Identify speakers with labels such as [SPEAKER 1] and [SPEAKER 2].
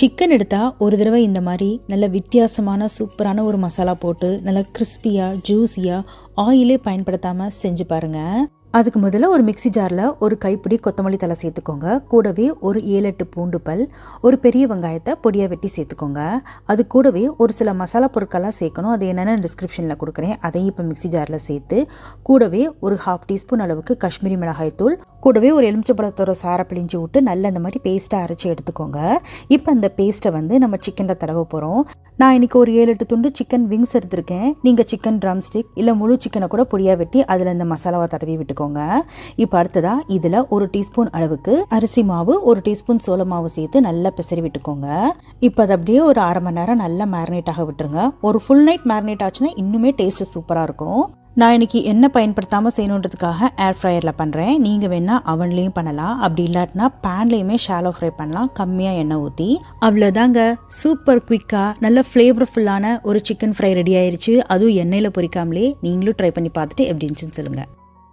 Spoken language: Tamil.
[SPEAKER 1] சிக்கன் எடுத்தால் ஒரு தடவை இந்த மாதிரி நல்ல வித்தியாசமான சூப்பரான ஒரு மசாலா போட்டு நல்லா கிறிஸ்பியாக ஜூஸியாக ஆயிலே பயன்படுத்தாமல் செஞ்சு பாருங்கள். அதுக்கு முதல்ல ஒரு மிக்சி ஜாரில் ஒரு கைப்பிடி கொத்தமல்லி தழை சேர்த்துக்கோங்க. கூடவே ஒரு 7-8 பூண்டு பல், ஒரு பெரிய வெங்காயத்தை பொடியாக வெட்டி சேர்த்துக்கோங்க. அது கூடவே ஒரு சில மசாலா பொருட்கள்லாம் சேர்க்கணும். அது என்னென்னு டிஸ்கிரிப்ஷனில் கொடுக்குறேன். அதையும் இப்போ மிக்சி ஜாரில் சேர்த்து கூடவே ஒரு 1/2 டீஸ்பூன் அளவுக்கு காஷ்மீரி மிளகாய் தூள், கூடவே ஒரு எலுமிச்சம்பழத்தோட சாரை பிழிஞ்சு விட்டு நல்ல இந்த மாதிரி பேஸ்ட்டாக அரைச்சி எடுத்துக்கோங்க. இப்போ அந்த பேஸ்ட்டை நம்ம சிக்கனில் தடவ போகிறோம். நான் இன்றைக்கி ஒரு 7-8 துண்டு சிக்கன் விங்ஸ் எடுத்திருக்கேன். நீங்கள் சிக்கன் ட்ரம் ஸ்டிக் இல்லை முழு சிக்கனை கூட பொடியாக வெட்டி அதில் இந்த மசாலாவை தடவி விட்டுக்கோங்க. இப்போ அடுத்ததாக இதில் 1 டீஸ்பூன் அளவுக்கு அரிசி மாவு, 1 டீஸ்பூன் சோள மாவு சேர்த்து நல்லா பிசறி விட்டுக்கோங்க. இப்போ அது அப்படியே ஒரு 1/2 மணி நேரம் நல்லா மேரினேட் ஆக விட்டுருங்க. ஒரு ஃபுல் நைட் மேரினேட் ஆச்சுன்னா இன்னுமே டேஸ்ட்டு சூப்பராக இருக்கும். நான் இன்றைக்கி எண்ணெய் பயன்படுத்தாமல் செய்யணுன்றதுக்காக ஏர் ஃப்ரையரில் பண்ணுறேன். நீங்கள் வேணால் அவன்லேயும் பண்ணலாம். அப்படி இல்லாட்டினா பேன்லேயுமே ஷாலோ ஃப்ரை பண்ணலாம், கம்மியாக எண்ணெய் ஊற்றி. அவ்வளோதாங்க, சூப்பர் குவிக்காக நல்ல ஃப்ளேவர்ஃபுல்லான ஒரு சிக்கன் ஃப்ரை ரெடி ஆயிடுச்சு. அதுவும் எண்ணெயில் பொரிக்காமலே. நீங்களும் ட்ரை பண்ணி பார்த்துட்டு எப்படி இருந்துச்சுன்னு சொல்லுங்கள்.